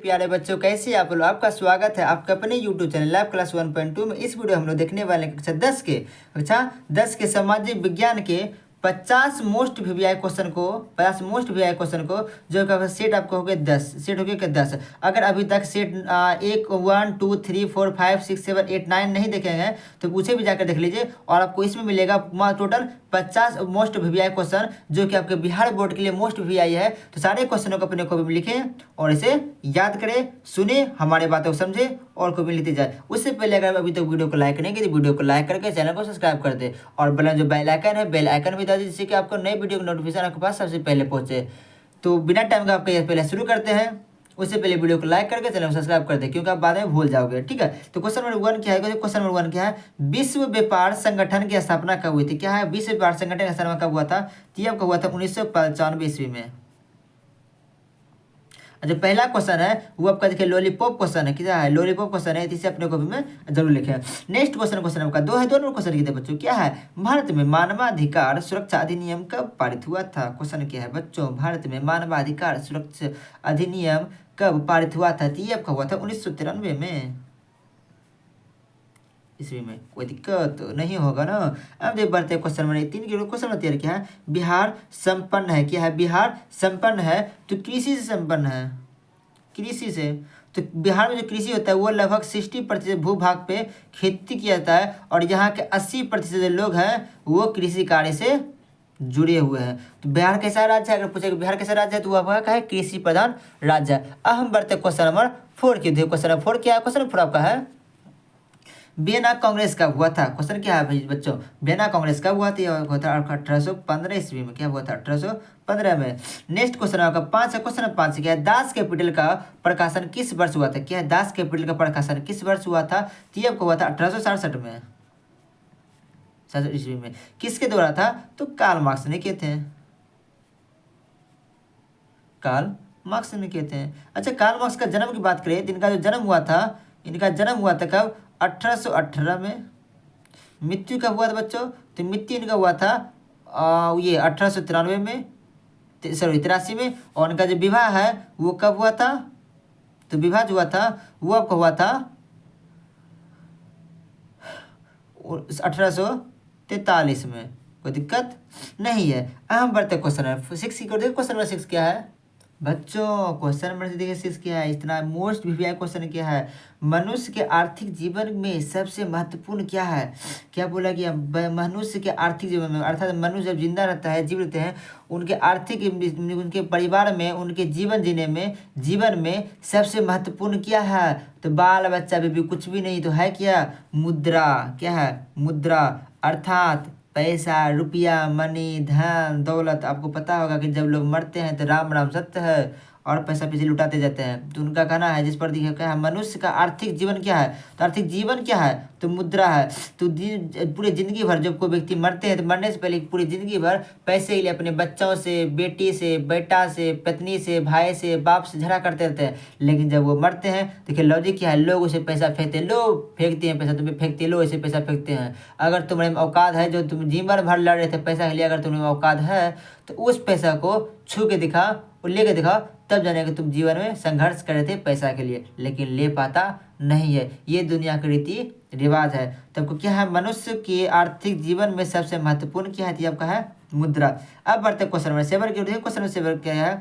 प्यारे बच्चों, कैसे आप लोग। आपका स्वागत है आपका अपने YouTube चैनल लैब क्लास 1.2 में। इस वीडियो हम लोग देखने वाले हैं कक्षा 10 के सामाजिक विज्ञान के 50 मोस्ट वीआई क्वेश्चन को जो कि सेट आपको हो गए 10 सेट हो गए 10। अगर अभी तक सेट 1 2 3 4 5 6 7 8 9 नहीं देखेंगे तो उसे भी जाकर देख लीजिए और आपको इसमें मिलेगा टोटल 50 मोस्ट वीआई क्वेश्चन जो कि आपके बिहार बोर्ड के लिए मोस्ट वीआई है। तो सारे क्वेश्चनों को अपने कॉपी में लिखें और इसे याद करें, सुने, हमारे बातों को समझे और कॉपी लिखते जाए। उससे पहले अगर अभी तक वीडियो को लाइक नहीं किया तो वीडियो को लाइक करके चैनल को सब्सक्राइब कर दे और जो बेल आइकन है बेल आइकन भी दबा दीजिए जिससे कि आपको नए वीडियो का नोटिफिकेशन आपके पास सबसे पहले पहुंचे। तो बिना टाइम का आपका पहले शुरू करते हैं। उससे पहले वीडियो को लाइक करके चैनल को सब्सक्राइब कर दे क्योंकि आप बाद में भूल जाओगे। ठीक है, तो क्वेश्चन नंबर 1 क्या है? क्वेश्चन नंबर 1 क्या है? विश्व व्यापार संगठन की स्थापना कब हुई थी? क्या है? विश्व व्यापार संगठन की स्थापना कब हुआ था? तो कब हुआ था? 1995 ईस्वी में। जो पहला क्वेश्चन है वो आपका देखिए लॉलीपॉप क्वेश्चन है। क्या है? लॉलीपॉप क्वेश्चन है, इसे अपने कॉपी में जरूर लिखें। नेक्स्ट क्वेश्चन आपका 2 है। 2 नंबर क्वेश्चन कितने बच्चों? क्या है? भारत में मानवाधिकार सुरक्षा अधिनियम कब पारित हुआ था? क्वेश्चन क्या है बच्चों? भारत में मानवाधिकार सुरक्षा अधिनियम कब पारित हुआ था? तो ये आपका हुआ था 1993 में ईस्वी में। कोई दिक्कत नहीं होगा ना। अब देख बढ़ते क्वेश्चन नंबर 3 की। क्वेश्चन नंबर 3 क्या है? बिहार संपन्न है। क्या है? बिहार संपन्न है तो कृषि से संपन्न है। कृषि से तो बिहार में जो कृषि होता है वो लगभग 60% भूभाग पे खेती किया जाता है और यहाँ के 80% लोग हैं वो कृषि कार्य से जुड़े हुए हैं। तो बिहार कैसा राज्य है? अगर पूछे बिहार कैसा राज्य है तो वह क्या है? कृषि प्रधान राज्य है। अब हम बढ़ते क्वेश्चन नंबर 4 की। क्वेश्चन नंबर 4 क्या है? क्वेश्चन नंबर 4 आपका है वियना कांग्रेस कब हुआ था? क्वेश्चन क्या है भाई बच्चों? वियना कांग्रेस कब हुआ था? हुआ था 1815 ईस्वी में। क्या हुआ था? 1815 में। नेक्स्ट क्वेश्चन आपका 5 है। क्वेश्चन 5 क्या है? दास कैपिटल का प्रकाशन किस वर्ष हुआ था? क्या है? दास कैपिटल का प्रकाशन किस वर्ष हुआ था? तो आपको हुआ था 1867 में, 67 ईस्वी में। किसके द्वारा था? तो कार्ल मार्क्स ने किए थे। कार्ल मार्क्स ने किए थे। अच्छा, कार्ल मार्क्स का जन्म की बात करें तो इनका जो जन्म हुआ था, इनका जन्म हुआ था कब? 1818 में। मृत्यु कब हुआ था बच्चों? तो मृत्यु इनका हुआ था ये 1893 में, सॉरी 83 में। और उनका जो विवाह है वो कब हुआ था? तो विवाह जो हुआ था वो आपका हुआ था 1843 में। कोई दिक्कत नहीं है। अहम बढ़ते क्वेश्चन नंबर 6 की। क्वेश्चन नंबर 6 क्या है बच्चों? क्वेश्चन नंबर देखिए 6 क्या है? इतना मोस्ट वीवीआई क्वेश्चन क्या है? मनुष्य के आर्थिक जीवन में सबसे महत्वपूर्ण क्या है? क्या बोला कि मनुष्य के आर्थिक जीवन में, अर्थात मनुष्य जब जिंदा रहता है, जीव रहते हैं, उनके आर्थिक, उनके परिवार में, उनके जीवन जीने में, जीवन में सबसे महत्वपूर्ण क्या है? तो बाल बच्चा बेबी कुछ भी नहीं, तो है क्या? मुद्रा। क्या है? मुद्रा अर्थात पैसा, रुपया, मनी, धन दौलत। आपको पता होगा कि जब लोग मरते हैं तो राम राम सत्य है और पैसा पीछे लुटाते जाते हैं। तो उनका कहना है जिस पर क्या है? मनुष्य का आर्थिक जीवन क्या है? तो आर्थिक जीवन क्या है? तो मुद्रा है। तो पूरे जिंदगी भर जब कोई व्यक्ति मरते हैं तो मरने से पहले पूरी जिंदगी भर पैसे के लिए अपने बच्चों से, बेटी से, बेटा से, पत्नी से, भाई से, बाप से झगड़ा करते रहते हैं। लेकिन जब वो मरते हैं देखिए लॉजिक क्या है? लोग उसे पैसा फेंकते हैं, लोग फेंकते हैं पैसा, तुम्हें फेंकते, लो ऐसे पैसा फेंकते हैं। अगर तुम्हारे औकात है, जो तुम जीवन भर लड़ रहे थे पैसा के लिए, अगर तुम्हें औकात है तो उस पैसा को छू के दिखा और लेके दिखाओ, तब जाने कि तुम जीवन में संघर्ष कर रहे थे पैसा के लिए, लेकिन ले पाता नहीं है। ये दुनिया की रीति रिवाज है। तो आपको क्या है? मनुष्य के आर्थिक जीवन में सबसे महत्वपूर्ण क्या है? तो आपका है मुद्रा। अब बढ़ते क्वेश्चन नंबर 7 की। क्वेश्चन नंबर 7 क्या है?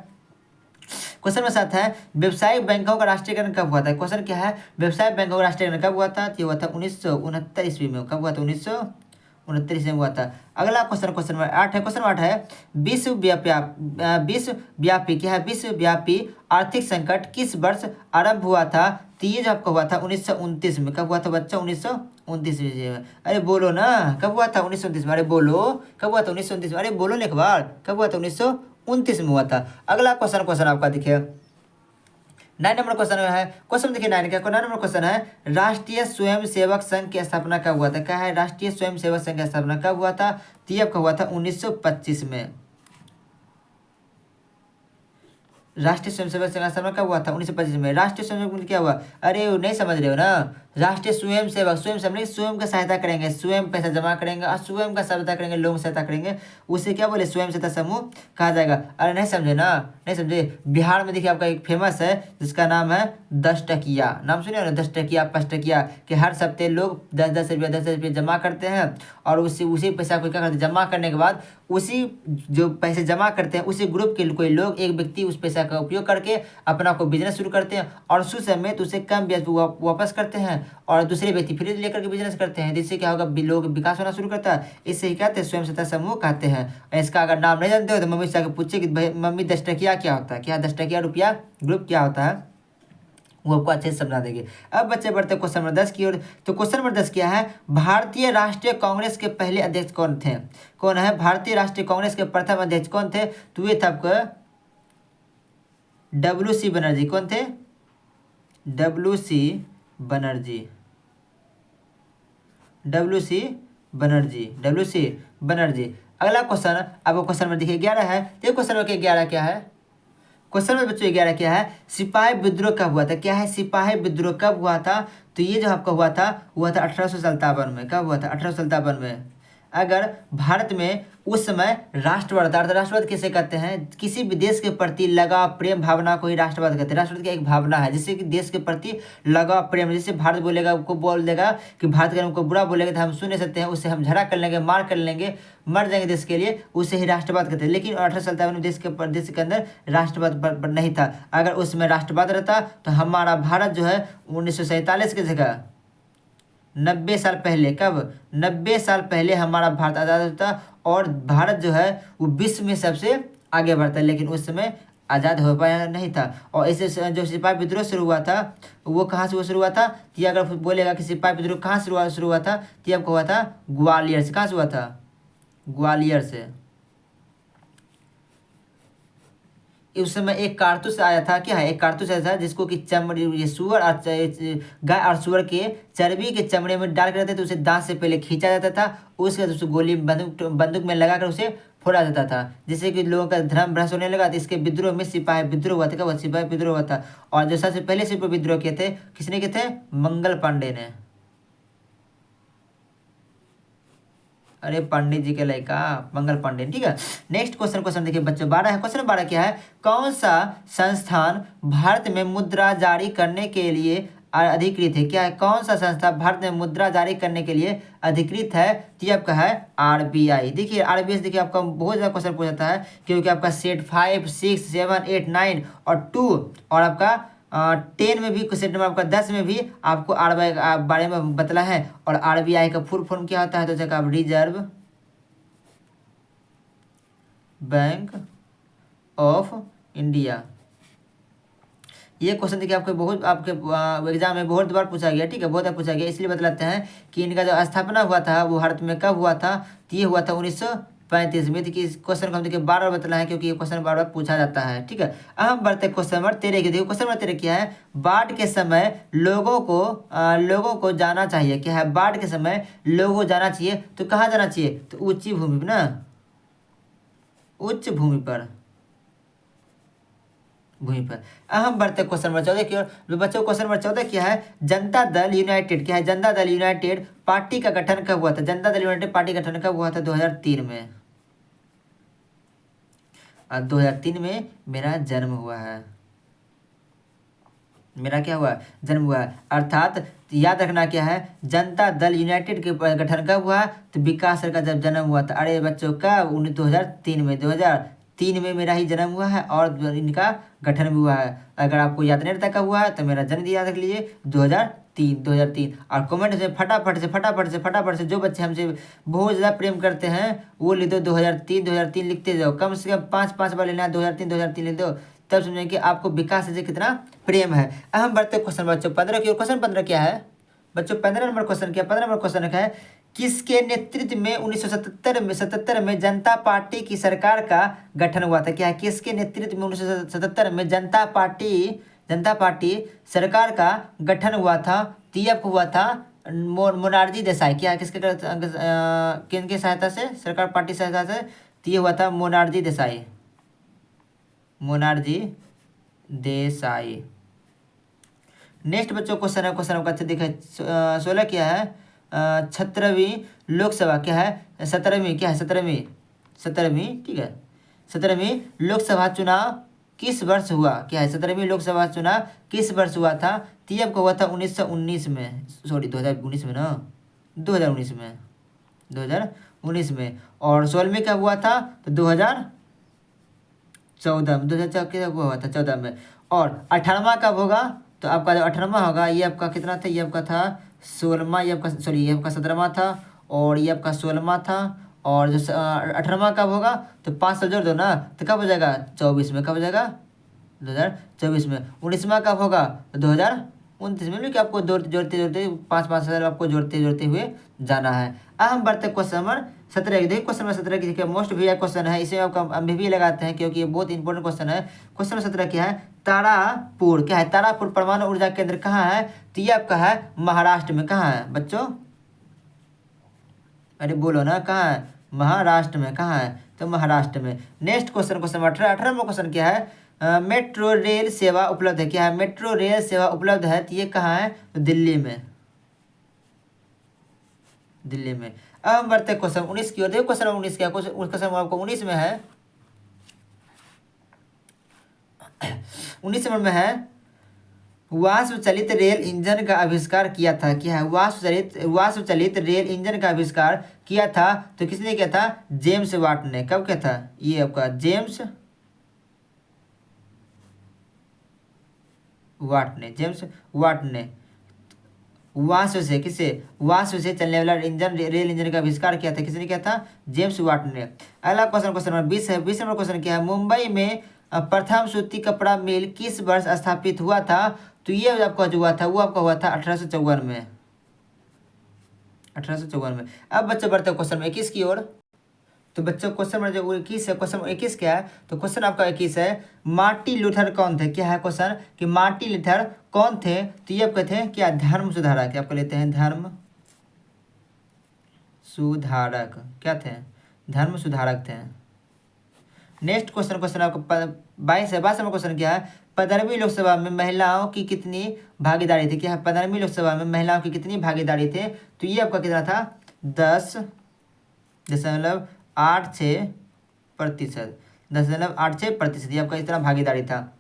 क्वेश्चन नंबर 7 है व्यवसायिक बैंकों का राष्ट्रीयकरण कब हुआ था? क्वेश्चन क्या है? व्यवसायिक बैंकों का राष्ट्रीयकरण कब हुआ था? तो हुआ था 1969 ईस्वी में। कब हुआ था? 1969 में हुआ था। अगला क्वेश्चन नंबर 8 है। क्वेश्चन 8 है विश्वव्यापी क्या है? विश्वव्यापी आर्थिक संकट किस वर्ष आरंभ हुआ था? तो ये जो आपका हुआ था 1929 में। कब हुआ था बच्चा? 1929 में। अरे बोलो ना, कब हुआ था? 1929 में। अरे बोलो, कब हुआ था? 1929 में। अरे बोलो ना एक बार, कब हुआ था? 1929 में हुआ था। अगला क्वेश्चन आपका देखिए 9 नंबर क्वेश्चन है। क्वेश्चन देखिए 9 का 9 नंबर क्वेश्चन है राष्ट्रीय स्वयंसेवक संघ की स्थापना कब हुआ था? क्या है? राष्ट्रीय स्वयंसेवक संघ की स्थापना कब हुआ था? तो ये आपका हुआ था 1925 में। राष्ट्रीय स्वयंसेवक संघ का स्थापना कब हुआ था? 1925 में। राष्ट्रीय स्वयंसेवक क्या हुआ? अरे नहीं समझ रहे हो ना? राष्ट्रीय स्वयंसेवक, स्वयं नहीं, स्वयं का सहायता करेंगे, स्वयं पैसा जमा करेंगे और स्वयं का सहायता करेंगे, लोगों की सहायता करेंगे, उसे क्या बोले, स्वयं सहायता समूह कहा जाएगा। अरे नहीं समझे ना, नहीं समझे। बिहार में देखिए आपका एक फेमस है जिसका नाम है 10 टकिया, नाम सुनिए ना, 10 टकिया 5 टकिया, कि हर सप्ताह लोग 10-10 रुपया 10 रुपये जमा करते हैं और उसी उसी पैसा को क्या करते हैं, जमा करने के बाद उसी जो पैसे जमा करते हैं उसी ग्रुप के कोई लोग, एक व्यक्ति उस पैसा का उपयोग करके अपना कोई बिजनेस शुरू करते हैं और उस समय तो उसे कम ब्याज पर वापस करते हैं और दूसरे व्यक्ति फिर लेकर के बिजनेस करते हैं, जिससे क्या होगा, लोग विकास होना शुरू करता है। इससे ही कहते हैं स्वयं सहायता समूह कहते हैं। इसका अगर नाम नहीं जानते हो तो मम्मी से आकर पूछे कि भाई मम्मी 10 टकिया क्या होता है, क्या 10 टकिया रुपया ग्रुप क्या होता है, वो आपको अच्छे से समझा देंगे। अब बच्चे बढ़ते क्वेश्चन नंबर 10 की ओर। तो क्वेश्चन नंबर 10 क्या है, भारतीय राष्ट्रीय कांग्रेस के पहले अध्यक्ष कौन थे, कौन है भारतीय राष्ट्रीय कांग्रेस के प्रथम अध्यक्ष कौन थे, तो ये था आपको WC बनर्जी। कौन थे, WC Banerjee, WC Banerjee, WC Banerjee. अगला क्वेश्चन, अब क्वेश्चन नंबर देखिए 11 है। देखिए क्वेश्चन नंबर 11 क्या है, क्वेश्चन नंबर बच्चों 11 क्या है, सिपाही विद्रोह कब हुआ था, क्या है, सिपाही विद्रोह कब हुआ था, तो ये जो आपका हुआ था 1857 में। कब हुआ था, 1857 में। अगर भारत में उस समय राष्ट्रवाद था, राष्ट्रवाद किसे कहते हैं, किसी भी देश के प्रति लगाव प्रेम भावना को ही राष्ट्रवाद कहते हैं। राष्ट्रवाद की एक भावना है जिससे कि देश के प्रति लगाव प्रेम, जैसे भारत बोलेगा को बोल देगा कि भारत का हमको बुरा बोलेगा तो हम सुन नहीं सकते हैं, उससे हम झगड़ा कर लेंगे, मार कर लेंगे, मर जाएंगे देश के लिए, उसे ही राष्ट्रवाद कहते हैं। लेकिन 1857 में देश के अंदर राष्ट्रवाद नहीं था। अगर उसमें राष्ट्रवाद रहता तो हमारा भारत जो है 1947 की जगह 90 साल पहले, कब, 90 साल पहले हमारा भारत आज़ाद होता और भारत जो है वो विश्व में सबसे आगे बढ़ता है, लेकिन उस समय आज़ाद हो पाया नहीं था। और इसे जो सिपाही विद्रोह शुरू हुआ था वो कहाँ से वो शुरू हुआ था, तो अगर बोलेगा कि सिपाही विद्रोह कहाँ से शुरू हुआ था, तो आपको हुआ था ग्वालियर से। कहाँ से हुआ था, ग्वालियर से। उस समय एक कारतूस आया था, क्या है, एक कारतूस आया था जिसको कि चमड़ी, ये सुअर और गाय और सुअर के चर्बी के चमड़े में डाल कर रहते थे, उसे दांत से पहले खींचा जाता था, उसके बाद उसे गोली बंदूक में लगा कर उसे फोड़ा जाता था, जिससे कि लोगों का धर्म भ्रष्ट होने लगा। तो इसके विद्रोह में सिपाही विद्रोह हुआ था। क्या हुआ, सिपाही विद्रोह हुआ था। और जो सबसे पहले सिपाही विद्रोह किए थे, किसने किए थे, मंगल पांडे ने। अरे पंडित जी के लड़का मंगल पांडे, ठीक है। नेक्स्ट क्वेश्चन देखिए बच्चों 12 है। क्वेश्चन 12 क्या है, कौन सा संस्थान भारत में मुद्रा जारी करने के लिए अधिकृत है, क्या है, कौन सा संस्था भारत में मुद्रा जारी करने के लिए अधिकृत है, तो ये आपका है RBI। देखिए RBI से देखिए आपका बहुत ज़्यादा क्वेश्चन पूछ जाता है, क्योंकि आपका सेट 5, 6, 7, 8, 9 और 2 और आपका 10 में भी, क्वेश्चन नंबर आपका 10 में भी आपको RBI के बारे में बतला है। और RBI का फुल फॉर्म क्या होता है, तो जगह आप रिजर्व बैंक ऑफ इंडिया। ये क्वेश्चन देखिए आपको बहुत, आपके एग्जाम में बहुत बार पूछा गया, ठीक है, बहुत बार पूछा गया, इसलिए बतलाते हैं कि इनका जो स्थापना हुआ था वो भारत में कब हुआ था, तो ये हुआ था 1935 में। देखिए इस क्वेश्चन को हम देखिए बार बार बतला है क्योंकि ये क्वेश्चन बार बार पूछा जाता है, ठीक है। अब हम बढ़ते क्वेश्चन नंबर 13 की। देखिए क्वेश्चन नंबर 13 क्या है, बाढ़ के समय लोगों को जाना चाहिए, क्या है, बाढ़ के समय लोगों को जाना चाहिए, तो कहाँ जाना चाहिए, तो ऊंची भूमि पर ना, उच्च भूमि पर, भूमि पर। अब हम बढ़ते क्वेश्चन नंबर 14 की ओर। बच्चों क्वेश्चन नंबर 14 क्या है, जनता दल यूनाइटेड, क्या है, जनता दल यूनाइटेड पार्टी का गठन कब हुआ था, जनता दल यूनाइटेड पार्टी का गठन कब हुआ था, 2003 में। 2003 में मेरा जन्म हुआ है, मेरा क्या हुआ, जन्म हुआ है। अर्थात याद रखना क्या है, जनता दल यूनाइटेड के गठन कब हुआ, तो विकास सर का जब जन्म हुआ था। अरे बच्चों कब, 2003 में, 2003 में मेरा ही जन्म हुआ है और इनका गठन भी हुआ है। अगर आपको याद नहीं रहता कब हुआ है तो मेरा जन्म याद रख लीजिए, 2003। और कमेंट से फटाफट से जो बच्चे हमसे बहुत ज़्यादा प्रेम करते हैं वो लिख दो 2003 लिखते जाओ, कम से कम 5 बार लेना, 2003 लिख दो, तब समझेंगे कि आपको विकास से कितना प्रेम है। अब हम बढ़ते क्वेश्चन बच्चों 15 की। क्वेश्चन 15 क्या है बच्चों, 15 नंबर क्वेश्चन क्या, 15 नंबर क्वेश्चन क्या है, किसके नेतृत्व में 1977 में जनता पार्टी की सरकार का गठन हुआ था, क्या है, किसके नेतृत्व में 1977 में जनता पार्टी सरकार का गठन हुआ था, तो ये आपको हुआ था मोरारजी देसाई। क्या है, किनके सहायता से, सरकार पार्टी सहायता से, तो ये हुआ था मोरारजी देसाई, मोरारजी देसाई। नेक्स्ट बच्चों क्वेश्चन है, क्वेश्चन आपका अच्छा देखा 16 क्या है, 17वीं लोकसभा क्या है, 17वीं क्या है, 17वीं ठीक है, 17वीं लोकसभा चुनाव किस वर्ष हुआ, क्या है, 17वीं लोकसभा चुनाव किस वर्ष हुआ था, तो ये आपका हुआ था 1919 में, सॉरी 2019 में ना, 2019 में, 2019 में। और 16वीं कब हुआ था, तो 2014 में, 2014 हुआ था 14 में। और 18वां कब होगा, तो आपका जो 18वां होगा ये आपका कितना था, ये आपका था 16वां, ये आपका सॉरी ये आपका 17वां था, और ये आपका 16वां था। और जो 18वां कब होगा, तो 5 साल जोड़ दो ना, तो कब हो जाएगा 24 में, कब हो जाएगा 2024 में। 19वां कब होगा, तो 2029 में, कि आपको जोड़ते जोड़ते जोड़ते 5-5 साल आपको जोड़ते जोड़ते हुए जाना है। अब हम बढ़ते क्वेश्चन नंबर 17। देखिए क्वेश्चन नंबर 17 की मोस्ट वी क्वेश्चन है, इसे आप भी लगाते हैं क्योंकि ये बहुत इंपॉर्टेंट क्वेश्चन है। क्वेश्चन नंबर 17 क्या है, तारापुर क्या है, तारापुर परमाणु ऊर्जा केंद्र कहाँ है, तो ये आपका है महाराष्ट्र में। कहाँ है बच्चों, अरे बोलो ना, कहाँ है, महाराष्ट्र में। कहाँ है, तो महाराष्ट्र में। Next question, question number 18। 18वां क्वेश्चन क्या है, मेट्रो रेल सेवा उपलब्ध है, क्या है, मेट्रो रेल सेवा उपलब्ध है, तो ये कहाँ है, तो दिल्ली में, दिल्ली में। अब हम बढ़ते क्वेश्चन 19 की ओर। देखो क्वेश्चन 19 क्या, क्वेश्चन आपको 19 में है, 19 नंबर में है, वाष्प चलित रेल इंजन का आविष्कार किया था, क्या है, वाष्प चलित रेल इंजन का आविष्कार किया था, तो किसने किया था, जेम्स वाट ने। कब किया था, ये आपका जेम्स वाट ने, जेम्स वाट ने वाष्प से, किसे, वाष्प से चलने वाला इंजन, रेल इंजन का आविष्कार किया था, किसने किया था, जेम्स वाट ने। अगला क्वेश्चन, क्वेश्चन नंबर 20 है। 20 नंबर क्वेश्चन क्या है, मुंबई में प्रथम सूती कपड़ा मिल किस वर्ष स्थापित हुआ था, तो ये आपका जो हुआ था वो आपका हुआ था 1854 में, 1854 में। अब बच्चों बढ़ते क्वेश्चन नंबर 21 की ओर। तो बच्चों क्वेश्चन नंबर जो 21 है, क्वेश्चन 21 क्या है, तो क्वेश्चन आपका 21 है, मार्टिन लूथर कौन थे, क्या है क्वेश्चन, कि मार्टिन लूथर कौन थे, तो ये आपके थे क्या, धर्म सुधारक, आपको लेते हैं धर्म सुधारक, क्या थे, धर्म सुधारक थे। नेक्स्ट क्वेश्चन, क्वेश्चन आपको 22 है। 22 क्वेश्चन क्या है, 15वीं लोकसभा में महिलाओं की कितनी भागीदारी थी, क्या है, 15वीं लोकसभा में महिलाओं की कितनी भागीदारी थे, तो ये आपका कितना था, 10.86%, 10.86%, ये आपका इतना भागीदारी था।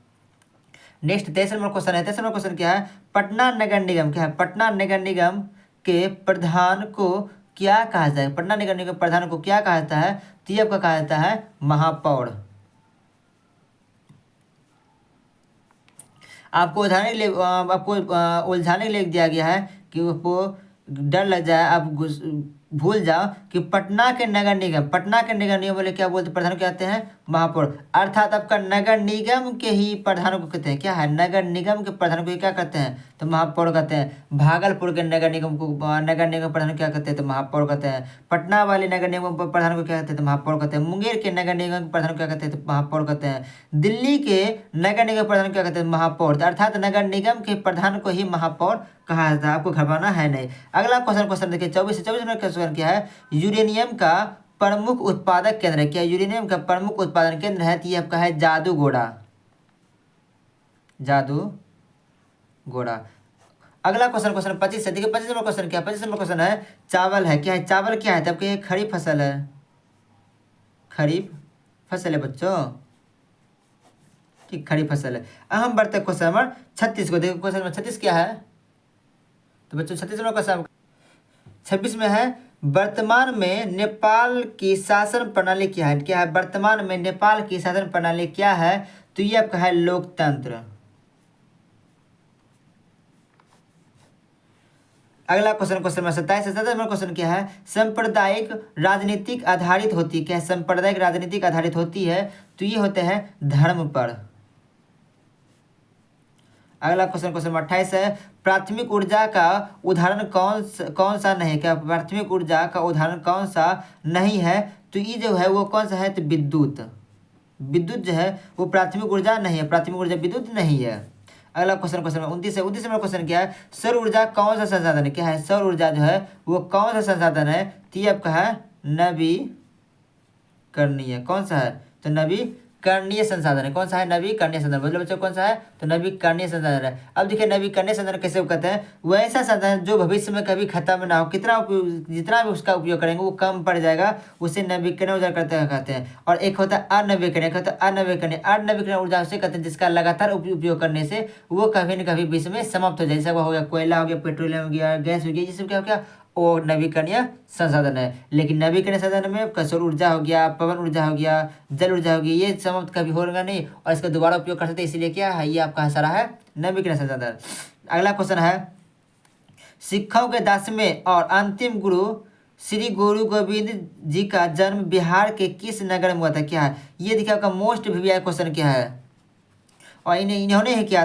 नेक्स्ट 23 नंबर क्वेश्चन है। 23 नंबर क्वेश्चन क्या है, पटना नगर निगम, क्या है, पटना नगर निगम के प्रधान को क्या कहा जाता है, पटना नगर निगम प्रधान को क्या कहा जाता है, तो ये आपका कहा जाता है महापौर। आपको उलझाने के लिए उलझाने के लिए दिया गया है कि वो डर लग जाए, आप भूल जाओ कि पटना के नगर निगम, पटना के नगर निगम बोले क्या बोलते, प्रधान को कहते हैं महापौर। अर्थात आपका नगर निगम के ही प्रधान को कहते हैं, क्या है, नगर निगम के प्रधान को क्या कहते हैं, तो महापौर कहते हैं। भागलपुर के नगर निगम को, नगर निगम प्रधान को क्या कहते हैं, तो महापौर कहते हैं। पटना वाले नगर निगम प्रधान को क्या कहते हैं, तो महापौर कहते हैं। मुंगेर के नगर निगम प्रधान को क्या कहते हैं, तो महापौर कहते हैं। दिल्ली के नगर निगम प्रधान को क्या कहते हैं, महापौर। अर्थात नगर निगम के प्रधान को ही महापौर कहा जाता है, आपको घबराना है नहीं। अगला क्वेश्चन, क्वेश्चन देखिए 24 नंबर क्वेश्चन क्या है, यूरेनियम का प्रमुख उत्पादक केंद्र है, क्या यूरेनियम का प्रमुख उत्पादन केंद्र है, तो ये आपका है जादूगोड़ा, जादूगोड़ा। अगला क्वेश्चन, क्वेश्चन 25 है। देखिए 25 नंबर क्वेश्चन क्या है, 25 नंबर क्वेश्चन है, चावल है, क्या है, चावल क्या है, तब ये खरीफ फसल है, खरीफ फसल है बच्चों, ठीक, खरीफ फसल है। अब हम बढ़ते हैं क्वेश्चन नंबर 36 को। देखो क्वेश्चन नंबर 36 क्या है, तो बच्चों 36 नंबर क्वेश्चन 26 में है, वर्तमान में नेपाल की शासन प्रणाली क्या है, क्या है, वर्तमान में नेपाल की शासन प्रणाली क्या है, तो ये आपका है लोकतंत्र। अगला क्वेश्चन, क्वेश्चन नंबर 27 है। 27 नंबर क्वेश्चन क्या है, सांप्रदायिक राजनीतिक आधारित होती है, क्या है, सांप्रदायिक राजनीतिक आधारित होती है, तो ये होते हैं धर्म पर। अगला क्वेश्चन, क्वेश्चन 28 है, प्राथमिक ऊर्जा का उदाहरण कौन सा नहीं है, क्या प्राथमिक ऊर्जा का उदाहरण कौन सा नहीं है, तो ये जो है वो कौन सा है, तो विद्युत। विद्युत जो है वो प्राथमिक ऊर्जा नहीं है, प्राथमिक ऊर्जा विद्युत नहीं है। अगला क्वेश्चन, क्वेश्चन 29 है। 29 नंबर क्वेश्चन क्या है, सौर ऊर्जा कौन सा संसाधन है, क्या है, सौर ऊर्जा जो है वो कौन सा संसाधन है, तो ये आपका है नवीकरणीय, कौन सा है, तो नवीकरणीय नवीकरणीय संसाधन है। कौन सा है? नवीकरणीय संसाधन। बोलो बच्चों कौन सा है? तो नवीकरणीय संसाधन है। अब देखिए नवीकरणीय संसाधन कैसे कहते हैं? वो ऐसा संसाधन जो भविष्य में कभी खत्म ना हो, कितना जितना भी उसका उपयोग करेंगे वो कम पड़ जाएगा, उसे नवीकरणीय ऊर्जा कहते हैं। और एक होता है अनवीकरणीय, एक होता है अनवीकरणीय। अनवीकरणीय ऊर्जा उसे कहते हैं जिसका लगातार उपयोग करने से वो कभी न कभी विश्व में समाप्त हो जाए। जैसे वो हो गया कोयला, हो गया पेट्रोलियम, हो गया गैस, हो गया, ये सब क्या हो गया? वो नवीकरणीय संसाधन है। लेकिन नवीकरणीय संसाधन में सौर ऊर्जा हो गया, पवन ऊर्जा हो गया, जल ऊर्जा हो गई, ये समाप्त कभी होगा नहीं और इसका दोबारा उपयोग कर सकते हैं। इसलिए क्या है? ये आपका सारा है नवीकरणीय संसाधन। अगला क्वेश्चन है, सिखों के 10वें और अंतिम गुरु श्री गुरु गोविंद जी का जन्म बिहार के किस नगर में हुआ था? क्या है ये? देखिए आपका मोस्ट वीवीआई क्वेश्चन क्या है? और इन्होंने क्या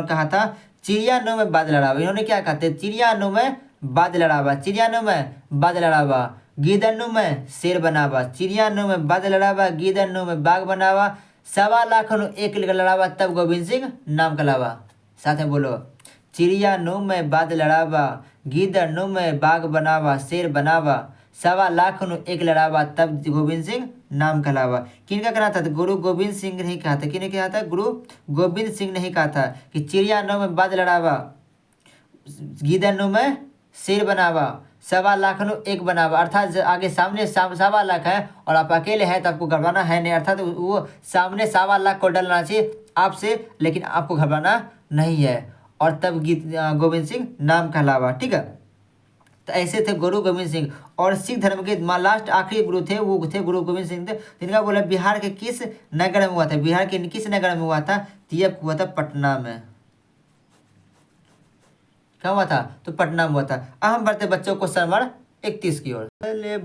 कहा था? चिड़ियानो में बादल लड़ावा। इन्होंने क्या कहा था? चिड़ियानो में बादल लड़ावा, चिड़ियानो में बादल लड़ावा, गीदड़नु में शेर बनावा, चिड़ियानो में बादल लड़ावा, गीदड़नु में बाघ बनावा, 1.25 एक लड़ावा, तब गोविंद सिंह नाम कहलावा। साथ में बोलो, चिड़ियानो में बादल लड़ावा, गीदड़नु में बाघ बनावा, शेर बनावा, 1.25 एक लड़ावा, तब गोविंद सिंह नाम कहलावा। किनका कहना था? तो गुरु गोविंद सिंह ने कहा था। किने कहा था? गुरु गोविंद सिंह ने ही कहा था कि चिड़ियानो में बादल लड़ावा, गीदड़नु में शेर बनावा, 1.25 एक बनावा। अर्थात आगे सामने 1.25 है और आप अकेले हैं तो आपको घबराना है नहीं। अर्थात वो सामने 1.25 को डलना चाहिए आपसे, लेकिन आपको घबराना नहीं है। और तब गोविंद सिंह नाम कहलावा। ठीक है, तो ऐसे थे गुरु गोविंद सिंह। और सिख धर्म के लास्ट आखिरी गुरु थे वो थे गुरु गोविंद सिंह थे, जिनका बोला बिहार के किस नगर में हुआ था? बिहार के किस नगर में हुआ था? तो ये हुआ था पटना में। क्या हुआ था? तो पटना में हुआ था। अब हम बढ़ते बच्चों को नंबर 31 की ओर। रे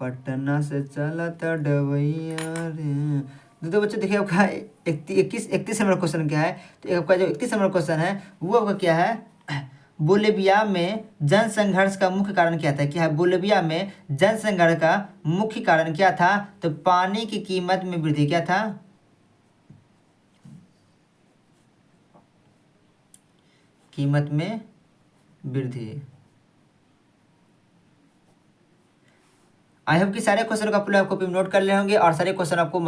पटना से चला था डबैया रे। तो बच्चों देखिए आपका 31 नंबर क्वेश्चन क्या है? तो आपका जो 31 नंबर क्वेश्चन है वो आपका क्या है? बोलिविया में जन संघर्ष का मुख्य कारण क्या था? क्या है? बोलिविया में जन संघर्ष का मुख्य कारण क्या था? तो पानी की कीमत में वृद्धि। क्या था? कीमत में वृद्धि। आई होप कि सारे क्वेश्चन को आप लोग कॉपी में नोट कर ले होंगे और सारे क्वेश्चन आपको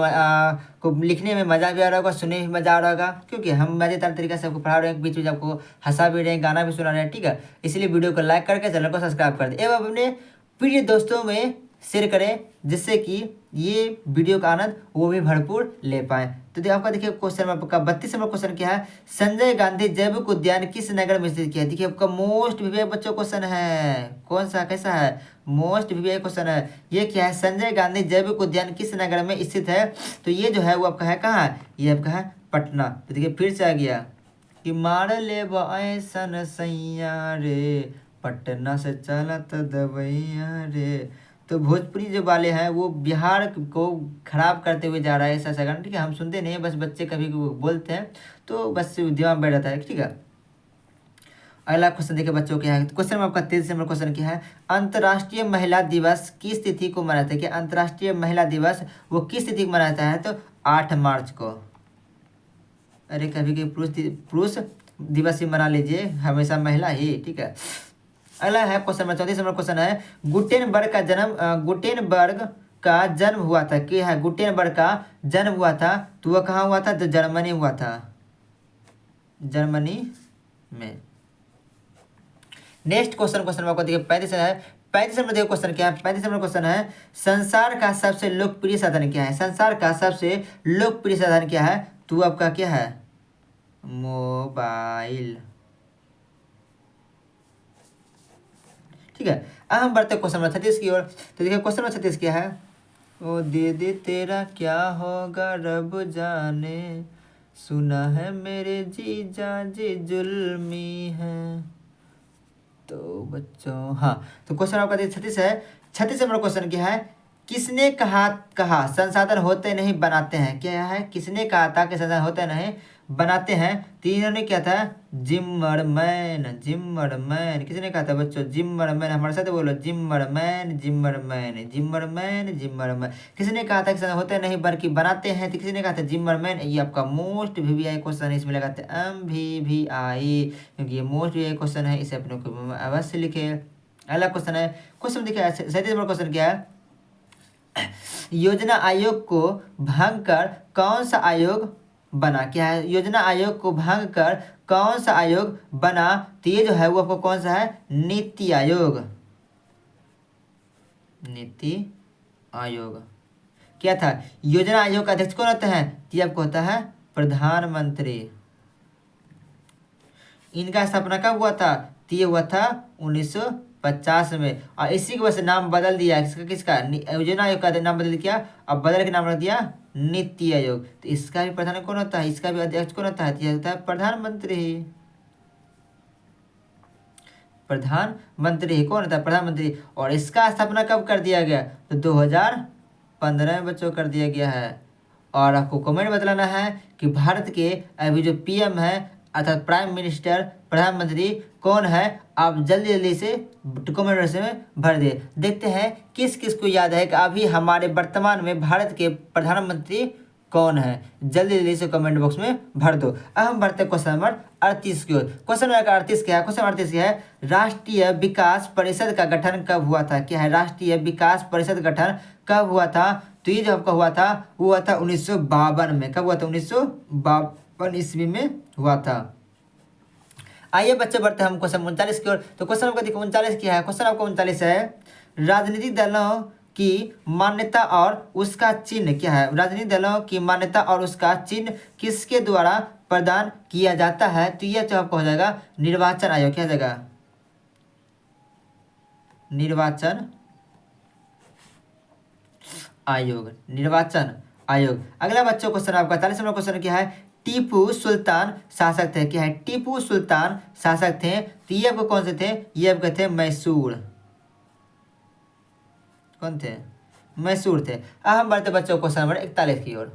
को लिखने में मजा भी आ रहा होगा, सुनने में मजा आ रहा होगा, क्योंकि हम मजेदार तरीके से आपको पढ़ा रहे हैं, बीच बीच आपको हंसा भी रहे हैं, गाना भी सुना रहे हैं। ठीक है, इसलिए वीडियो को लाइक करके चैनल को सब्सक्राइब कर दें एवं अपने प्रिय दोस्तों में शेयर करें, जिससे कि ये वीडियो का आनंद वो भी भरपूर ले पाएँ। तो आपका देखिए क्वेश्चन आपका 32 नंबर क्वेश्चन क्या है? संजय गांधी जैविक उद्यान किस नगर में स्थित किया है? देखिए आपका मोस्ट वीवीआई बच्चों क्वेश्चन है। कौन सा? कैसा है? मोस्ट वीवीआई क्वेश्चन है। ये क्या है? संजय गांधी जैविक उद्यान किस नगर में स्थित है? तो ये जो है वो आपका है कहाँ? ये आपका है पटना। तो देखिए फिर से आ गया कि मार ले ऐसन सैया रे, पटना से चलत दवैया रे। तो भोजपुरी जो वाले हैं वो बिहार को खराब करते हुए जा रहा है, ऐसा ऐसा गाना। ठीक है, हम सुनते नहीं हैं, बस बच्चे कभी बोलते हैं तो बस दिमाग बैठ जाता है। ठीक है, अगला क्वेश्चन देखिए बच्चों क्या है? क्वेश्चन में आपका 23 नंबर क्वेश्चन क्या है? अंतर्राष्ट्रीय महिला दिवस किस तिथि को मनाते हैं? कि अंतर्राष्ट्रीय महिला दिवस वो किस तिथि को मनाता है? तो 8 मार्च को। अरे कभी कभी पुरुष दिवस ही मना लीजिए, हमेशा महिला ही। ठीक है, अगला है क्वेश्चन में 34 नंबर क्वेश्चन है, गुटेनबर्ग का जन्म हुआ था। क्या है? गुटेनबर्ग का जन्म हुआ था तो वह कहाँ हुआ था? तो जर्मनी हुआ था, जर्मनी में। नेक्स्ट क्वेश्चन आपको देखिए 35 है। 35 नंबर देखो क्वेश्चन क्या है? 35 नंबर क्वेश्चन है, संसार का सबसे लोकप्रिय साधन क्या है? संसार का सबसे लोकप्रिय साधन क्या है? तो आपका क्या है? मोबाइल। ठीक है, अब हम बढ़ते क्वेश्चन नंबर 36 की ओर। तो देखिए क्वेश्चन नंबर 36 क्या है? ओ दे दे तेरा क्या होगा रब जाने, सुना है मेरे जीजा जी जुल्मी है। तो बच्चों हाँ, तो क्वेश्चन आपका 36 है। 36 नंबर क्वेश्चन क्या है? किसने कहा संसाधन होते नहीं बनाते हैं? क्या है? किसने कहा था कि संसाधन होते नहीं बनाते हैं? तीनों ने क्या था? जिम्मरमैन। जिम्मरमैन किसने कहा था बच्चों? जिम्मरमैन। हमारे साथ बोलो, जिम्मरमैन जिम्मरमैन जिम्मरमैन जिम्मरमैन। किसने कहा था कि संसाधन होते नहीं बल्कि बनाते हैं? तो किसने कहा था? जिम्मरमैन। ये आपका मोस्ट वीवीआई क्वेश्चन है, इसमें लगाते हैं MVVI, क्योंकि ये मोस्ट वीवीआई क्वेश्चन है, इसे अपने को अवश्य लिखे। अगला क्वेश्चन है, क्वेश्चन देखिए 37 नंबर क्वेश्चन क्या है? योजना आयोग को भंग कर कौन सा आयोग बना? क्या है? योजना आयोग को भंग कर कौन सा आयोग बना? तो ये जो है वो आपको कौन सा है? नीति आयोग। नीति आयोग। क्या था? योजना आयोग का अध्यक्ष कौन होता है? तो ये आपको होता है प्रधानमंत्री। इनका स्थापना कब हुआ था? तो ये हुआ था 1950 में। और इसी की वजह से नाम बदल दिया किसका किसका? योजना आयोग का नाम बदल दिया, अब बदल के नाम रख दिया नीति आयोग। तो इसका भी प्रधान कौन होता है? इसका भी अध्यक्ष कौन होता है? होता है प्रधानमंत्री। प्रधानमंत्री कौन होता है? प्रधानमंत्री। और इसका स्थापना कब कर दिया गया? तो 2015 में बच्चों कर दिया गया है। और आपको कमेंट बतलाना है कि भारत के अभी जो पीएम है अर्थात प्राइम मिनिस्टर, प्रधानमंत्री कौन है? आप जल्दी जल्दी से कमेंट बॉक्स में भर दे। देखते हैं किस किस को याद है कि अभी हमारे वर्तमान में भारत के प्रधानमंत्री कौन है। जल्दी जल्दी से कमेंट बॉक्स में भर दो। अब हम बढ़ते क्वेश्चन नंबर 38 की ओर। क्वेश्चन नंबर 38 क्या है? क्वेश्चन 38 क्या है? राष्ट्रीय विकास परिषद का गठन कब हुआ था? क्या है? राष्ट्रीय विकास परिषद गठन कब हुआ था? तो ये जो आपका हुआ था वो हुआ था 1952 में। कब हुआ था? 1952 ईस्वी में हुआ था। आइए बच्चे बढ़ते हैं हम क्वेश्चन 39 की ओर। तो क्वेश्चन आपका देखो 39 क्या है? क्वेश्चन आपका 39 है राजनीतिक दलों की मान्यता और उसका चिन्ह। क्या है? राजनीतिक दलों की मान्यता और उसका चिन्ह किसके द्वारा प्रदान किया जाता है? तो यह जो आपको हो जाएगा निर्वाचन आयोग। क्या जाएगा? निर्वाचन आयोग। निर्वाचन आयोग। अगला बच्चों क्वेश्चन आपका 40 नंबर क्वेश्चन क्या है? टीपू सुल्तान शासक थे। क्या है? टीपू सुल्तान शासक थे। तो ये आपको कौन से थे? ये आपके थे मैसूर। कौन थे? मैसूर थे। अब हम बढ़ते बच्चों क्वेश्चन नंबर 41 की ओर।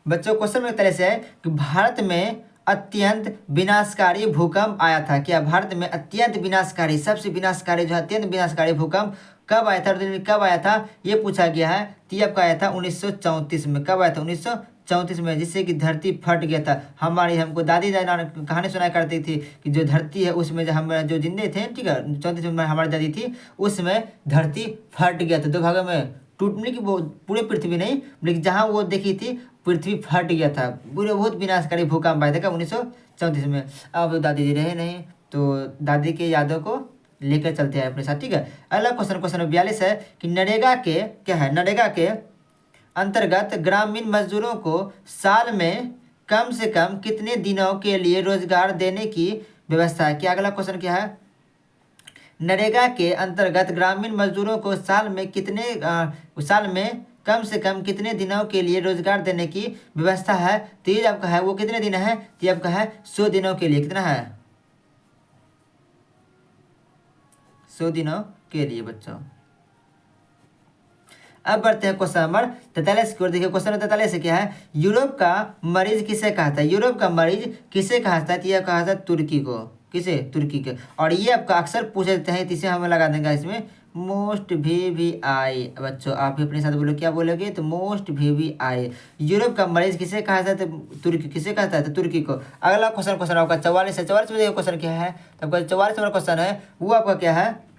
बच्चों क्वेश्चन नंबर 41 है कि भारत में अत्यंत विनाशकारी भूकंप आया था। क्या भारत में अत्यंत विनाशकारी, सबसे विनाशकारी जो अत्यंत विनाशकारी भूकंप कब आया था? कब आया था ये पूछा गया है। तो ये आपका आया था 1934 में। कब आया था? 1934 में, जिससे कि धरती फट गया था। हमको दादी कहानी सुनाया करती थी कि जो धरती है उसमें जो हम जो जिंदे थे, ठीक है, 34 में हमारी दादी थी, उसमें धरती फट गया था, दो भागों में टूटने की पूरी पृथ्वी नहीं, लेकिन जहाँ वो देखी थी पृथ्वी फट गया था। पूरे बहुत विनाशकारी भूकंप आया था कब? 1934 में। अब दादी जी रहे नहीं, तो दादी के यादों को लेकर चलते हैं अपने साथ, ठीक है। अगला क्वेश्चन, क्वेश्चन 42 है कि नरेगा के क्या है? नरेगा के अंतर्गत ग्रामीण मजदूरों को साल में कम से कम कितने दिनों के लिए रोजगार देने की व्यवस्था है? क्या? अगला क्वेश्चन क्या है? नरेगा के अंतर्गत ग्रामीण मजदूरों को साल में कम से कम कितने दिनों के लिए रोजगार देने की व्यवस्था है? तो ये आपका है वो कितने दिन है? तो ये आपका है 100 दिनों के लिए। कितना है? 100 दिनों के लिए बच्चों। अब बढ़ते हैं क्वेश्चन नंबर 43 की ओर। देखिए क्वेश्चन नंबर 43 क्या है? यूरोप का मरीज किसे कहा था? यूरोप का मरीज किसे कहा था? तो यह कहा था तुर्की को। किसे? तुर्की के। और ये आपका अक्सर पूछ देते हैं, इसे हमें लगा देंगे इसमें मोस्ट VVI। बच्चों आप भी अपने साथ बोलो, क्या बोलोगे? तो मोस्ट VVI। यूरोप का मरीज किसे कहा था? तो तुर्की। किसे कहता है? तो तुर्की को। अगला क्वेश्चन, क्वेश्चन आपका 44 है। 44 में देखिए क्वेश्चन क्या है? तो आपका 44 नंबर क्वेश्चन है वो आपका क्या है?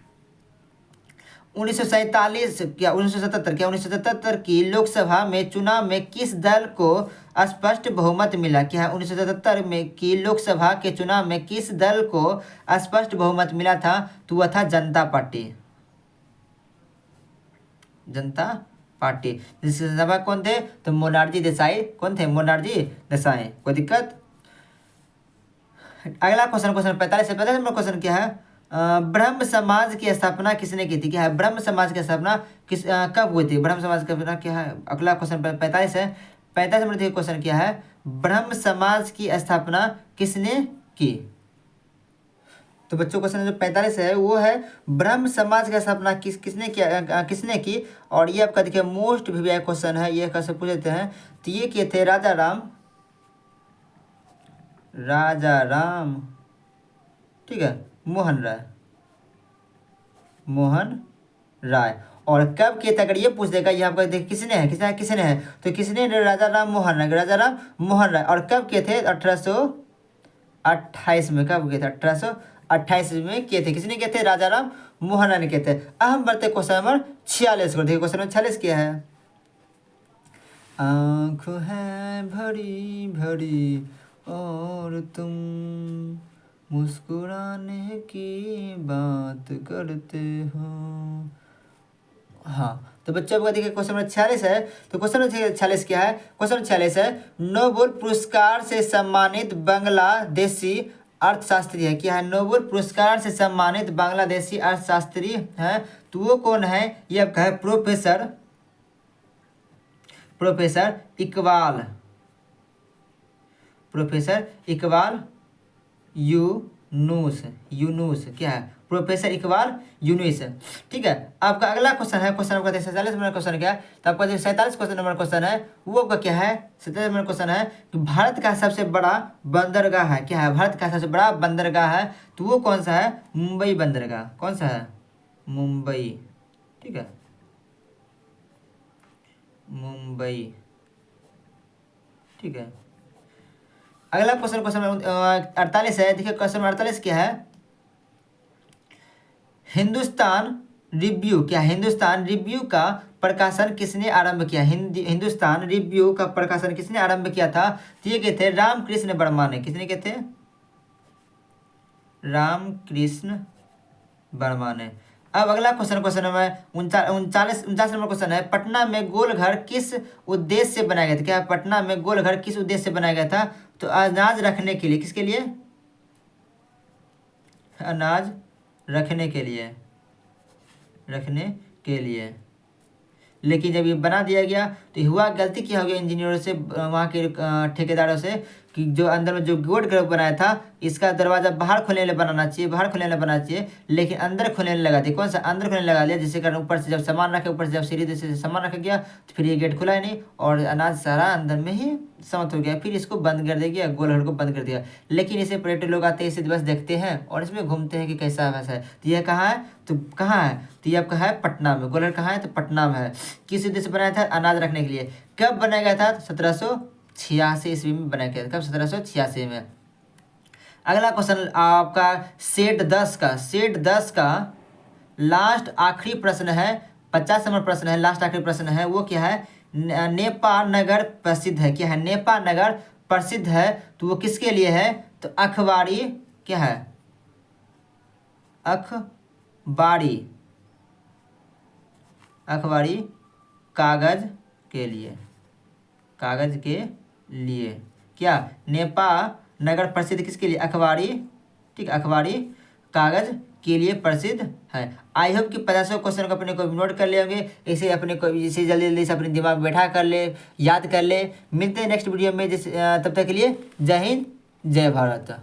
1947 क्या 1977 की लोकसभा में चुनाव में किस दल को स्पष्ट बहुमत मिला? क्या है? 1977 में की लोकसभा के चुनाव में किस दल को स्पष्ट बहुमत मिला था? तो वह था जनता पार्टी। जनता पार्टी। जिसके सभा कौन थे? तो मोरारजी देसाई। कौन थे? मोरारजी देसाई। कोई दिक्कत? अगला क्वेश्चन, क्वेश्चन 45 है। 45 नंबर क्वेश्चन क्या है? ब्रह्म समाज की स्थापना किसने की थी? क्या है? ब्रह्म समाज की स्थापना कब हुई थी? ब्रह्म समाज की स्थापना क्या है? अगला क्वेश्चन 45 है। 45 नंबर क्वेश्चन क्या है? ब्रह्म समाज की स्थापना किसने की? तो बच्चों क्वेश्चन जो 45 है वो है ब्रह्म समाज की स्थापना किसने किया, किसने की? और ये आपका देखिए मोस्ट VVI क्वेश्चन है, ये कैसे पूछ लेते हैं। तो ये किए थे राजा राम, ठीक है, मोहन राय। और कब किए थे? अगर ये पूछ देगा ये आपका देखिए किसने है, किसने है? तो किसने? राजा राम मोहन राय। और कब किए थे? 1828 में। कब किए थे? 28 में किए थे। किसने किए थे? राजा राम मोहन राय ने किए थे। अब हम बढ़ते क्वेश्चन नंबर 46 को। देखिए क्वेश्चन नंबर 46 क्या है? आँख है भरी भरी और तुम मुस्कुराने की बात करते हो। हाँ, तो बच्चों आपका देखिए क्वेश्चन नंबर 46 है। तो क्वेश्चन नंबर 46 क्या है? क्वेश्चन नंबर 46 है, नोबेल पुरस्कार से सम्मानित बांग्लादेशी अर्थशास्त्री है। क्या है? नोबेल पुरस्कार से सम्मानित बांग्लादेशी अर्थशास्त्री है। तो वो कौन है? ये आपका है प्रोफेसर इकबाल, प्रोफेसर इकबाल यूनुस। क्या है? प्रोफेसर इकबाल यूनुस। ठीक है, आपका अगला क्वेश्चन है, क्वेश्चन आपका 47 नंबर क्वेश्चन क्या है? तो आपका जो 47 क्वेश्चन नंबर क्वेश्चन है वो आपका क्या है? 47 नंबर क्वेश्चन है कि भारत का सबसे बड़ा बंदरगाह है। क्या है? भारत का सबसे बड़ा बंदरगाह है। तो वो कौन सा है? मुंबई बंदरगाह। कौन सा है? मुंबई। ठीक है, मुंबई। ठीक है, अगला क्वेश्चन क्वेश्चन 48 है। देखिए क्वेश्चन 48 क्या है? हिंदुस्तान रिव्यू। क्या? हिंदुस्तान रिव्यू का प्रकाशन किसने आरंभ किया? हिंदुस्तान रिव्यू का प्रकाशन किसने आरंभ किया था? तो ये क्या थे? रामकृष्ण वर्मा ने। किसने किए थे? रामकृष्ण वर्मा ने। अब अगला question question number 49 number question है, पटना में गोलघर किस उद्देश्य से बनाया गया था? क्या? पटना में गोलघर किस उद्देश्य से बनाया गया था? तो अनाज रखने के लिए। किसके लिए? अनाज रखने के लिए। लेकिन जब ये बना दिया गया तो हुआ गलती क्या हो गया इंजीनियरों से, वहाँ के ठेकेदारों से, कि जो अंदर में जो गोल घर बनाया था इसका दरवाज़ा बाहर खोलने वाले बनाना चाहिए, लेकिन अंदर खोलने लगा दिया। कौन सा? अंदर खोलने लगा दिया, जिसके कारण ऊपर से जब सामान रखे, ऊपर से जब सीढ़ी से सामान रखा गया तो फिर ये गेट खुला ही नहीं और अनाज सारा अंदर में ही समाप्त हो गया। फिर इसको बंद कर दिया, गोल घर को बंद कर दिया। लेकिन इसे पर्यटक लोग आते हैं, इसे बस देखते हैं और इसमें घूमते हैं कि कैसा वैसा है। तो यह कहाँ है? तो कहाँ है? तो ये आपका है पटना में। गोलघर कहाँ है? तो पटना में है। किस उद्देश्य से बनाया था? अनाज रखने के लिए। कब बनाया गया था? 1786 ईस्वी में बनाया गया था। कब? 1786 में। अगला क्वेश्चन आपका सेट 10 का लास्ट आखिरी प्रश्न है, 50 नंबर प्रश्न है, लास्ट आखिरी प्रश्न है। वो क्या है? नेपाल नगर प्रसिद्ध है। क्या है? नेपाल नगर प्रसिद्ध है। तो वो किसके लिए है? तो अखबारी। क्या है? अखबारी कागज के लिए। क्या? नेपाल नगर प्रसिद्ध किसके लिए? अखबारी। ठीक, अखबारी कागज के लिए प्रसिद्ध है। आई होप कि 50 क्वेश्चन को अपने को नोट कर ले होंगे। इसे अपने को इसे जल्दी जल्दी से अपने दिमाग में बैठा कर ले, याद कर ले। मिलते हैं नेक्स्ट वीडियो में। तब तक के लिए जय हिंद, जय भारत।